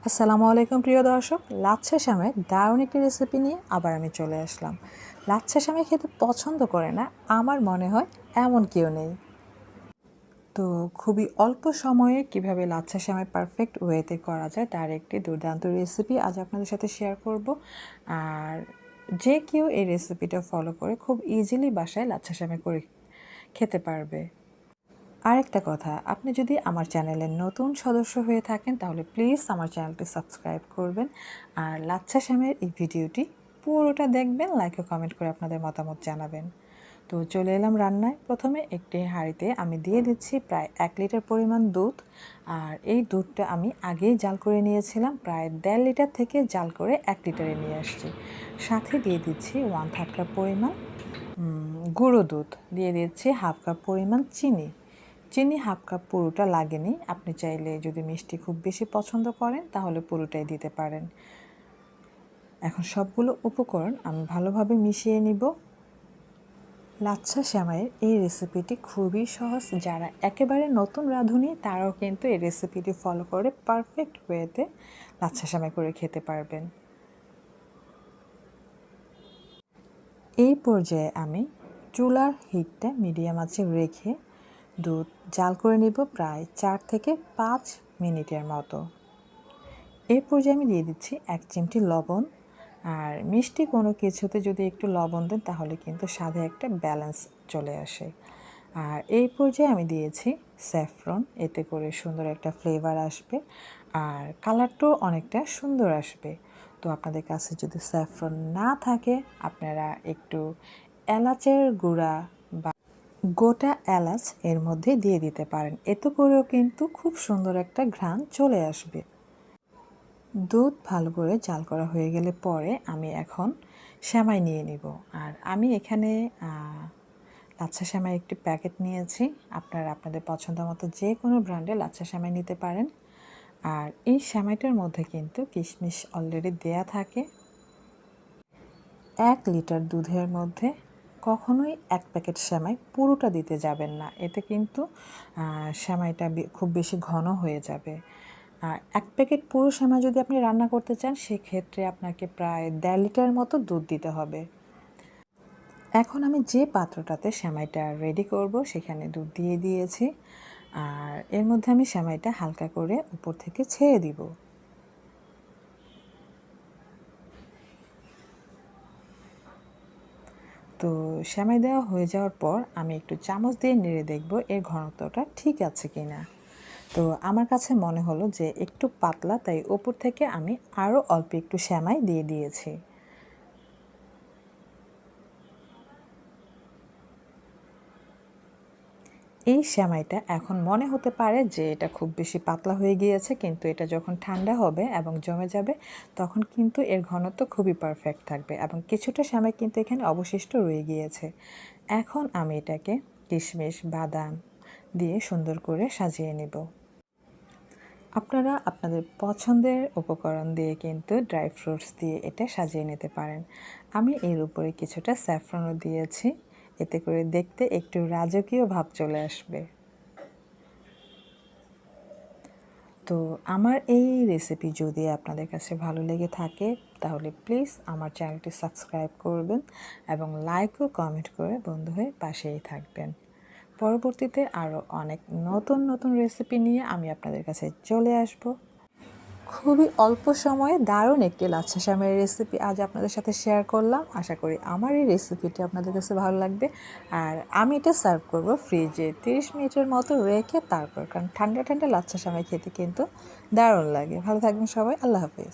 আসসালামু আলাইকুম প্রিয় দর্শক, লাচ্ছা সেমাইয়ের দারুণ একটি রেসিপি নিয়ে আবার আমি চলে আসলাম। লাচ্ছা সেমাই খেতে পছন্দ করে না আমার মনে হয় এমন কেউ নেই। তো খুবই অল্প সময়ে কিভাবে লাচ্ছা সেমাই পারফেক্ট ওয়েতে করা যায় তার একটি দুর্দান্ত রেসিপি আজ আপনাদের সাথে শেয়ার করব। আর যে কেউ এই রেসিপিটা ফলো করে খুব ইজিলি বাসায় লাচ্ছা সেমাই করে খেতে পারবে। আরেকটা কথা, আপনি যদি আমার চ্যানেলের নতুন সদস্য হয়ে থাকেন তাহলে প্লিজ আমার চ্যানেলটি সাবস্ক্রাইব করবেন। আর লাচ্ছা সেমাইয়ের এই ভিডিওটি পুরোটা দেখবেন, লাইক ও কমেন্ট করে আপনাদের মতামত জানাবেন। তো চলে এলাম রান্নায়। প্রথমে একটি হাঁড়িতে আমি দিয়ে দিচ্ছি প্রায় 1 লিটার পরিমাণ দুধ। আর এই দুধটা আমি আগেই জাল করে নিয়েছিলাম, প্রায় 1.5 লিটার থেকে জাল করে 1 লিটারে নিয়ে আসছি। সাথে দিয়ে দিচ্ছি 1/3 কাপ পরিমাণ গুঁড়ো দুধ, দিয়ে দিচ্ছি 1/2 কাপ পরিমাণ চিনি। চিনি 1/2 কাপ পুরোটা লাগেনি, আপনি চাইলে যদি মিষ্টি খুব বেশি পছন্দ করেন তাহলে পুরোটাই দিতে পারেন। এখন সবগুলো উপকরণ আমি ভালোভাবে মিশিয়ে নিব। লাচ্ছা সেমাইয়ের এই রেসিপিটি খুবই সহজ, যারা একেবারে নতুন রাঁধুনি তারাও কিন্তু এই রেসিপিটি ফলো করে পারফেক্ট ওয়েতে লাচ্ছা সেমাই করে খেতে পারবেন। এই পর্যায়ে আমি চুলার হিটটা মিডিয়াম আঁচে রেখে দুধ জাল করে নিব প্রায় 4 থেকে 5 মিনিটের মতো। এই পর্যায়ে আমি দিয়ে দিচ্ছি 1 চিমটি লবণ। আর মিষ্টি কোনো কিছুতে যদি একটু লবণ দেন তাহলে কিন্তু স্বাদে একটা ব্যালেন্স চলে আসে। আর এই পর্যায়ে আমি দিয়েছি স্যাফরন, এতে করে সুন্দর একটা ফ্লেভার আসবে আর কালারটাও অনেকটা সুন্দর আসবে। তো আপনাদের কাছে যদি স্যাফরন না থাকে আপনারা একটু এলাচের গুঁড়া বা গোটা এলাচ এর মধ্যে দিয়ে দিতে পারেন, এতে করেও কিন্তু খুব সুন্দর একটা ঘ্রাণ চলে আসবে। দুধ ভালো করে জাল করা হয়ে গেলে পরে আমি এখন সেমাই নিয়ে নিব। আর আমি এখানে লাচ্ছা সেমাই একটি প্যাকেট নিয়েছি, আপনারা আপনাদের পছন্দ মতো যে কোনো ব্র্যান্ডের লাচ্ছা সেমাই নিতে পারেন। আর এই সেমাইটার মধ্যে কিন্তু কিশমিশ অলরেডি দেয়া থাকে। 1 লিটার দুধের মধ্যে কখনোই 1 প্যাকেট সেমাই পুরোটা দিতে যাবেন না, এতে কিন্তু সেমাইটা খুব বেশি ঘন হয়ে যাবে। আর 1 প্যাকেট পুরো সেমাই যদি আপনি রান্না করতে চান সেক্ষেত্রে আপনাকে প্রায় 1.5 লিটার মতো দুধ দিতে হবে। এখন আমি যে পাত্রটাতে সেমাইটা রেডি করব সেখানে দুধ দিয়ে দিয়েছি। আর এর মধ্যে আমি সেমাইটা হালকা করে উপর থেকে ছেড়ে দিব। তো সেমাই দেওয়া হয়ে যাওয়ার পর আমি একটু চামচ দিয়ে নেড়ে দেখব এর ঘনত্বটা ঠিক আছে কিনা। তো আমার কাছে মনে হলো যে একটু পাতলা, তাই উপর থেকে আমি আরও অল্প একটু সেমাই দিয়ে দিয়েছি। এই সেমাইটা এখন মনে হতে পারে যে এটা খুব বেশি পাতলা হয়ে গিয়েছে, কিন্তু এটা যখন ঠান্ডা হবে এবং জমে যাবে তখন কিন্তু এর ঘনত্ব খুবই পারফেক্ট থাকবে এবং কিছুটা সেমাই কিন্তু এখানে অবশিষ্ট রয়ে গিয়েছে। এখন আমি এটাকে কিশমিশ বাদাম দিয়ে সুন্দর করে সাজিয়ে নেব। আপনারা আপনাদের পছন্দের উপকরণ দিয়ে কিন্তু ড্রাই ফ্রুটস দিয়ে এটা সাজিয়ে নিতে পারেন। আমি এর উপরে কিছুটা স্যাফরনও দিয়েছি, এতে করে দেখতে একটু রাজকীয় ভাব চলে আসবে। তো আমার এই রেসিপি যদি আপনাদের কাছে ভালো লেগে থাকে তাহলে প্লিজ আমার চ্যানেলটি সাবস্ক্রাইব করবেন এবং লাইক ও কমেন্ট করে বন্ধু হয়ে পাশেই থাকবেন। পরবর্তীতে আরও অনেক নতুন নতুন রেসিপি নিয়ে আমি আপনাদের কাছে চলে আসব। খুবই অল্প সময়ে দারুণ একটি লাচ্ছা সেমাইয়ের রেসিপি আজ আপনাদের সাথে শেয়ার করলাম। আশা করি আমার এই রেসিপিটি আপনাদের কাছে ভালো লাগবে। আর আমি এটা সার্ভ করব ফ্রিজে 30 মিনিটের মতো রেখে, তারপর, কারণ ঠান্ডা ঠান্ডা লাচ্ছা সেমাই খেতে কিন্তু দারুণ লাগে। ভালো থাকবেন সবাই, আল্লাহ হাফেজ।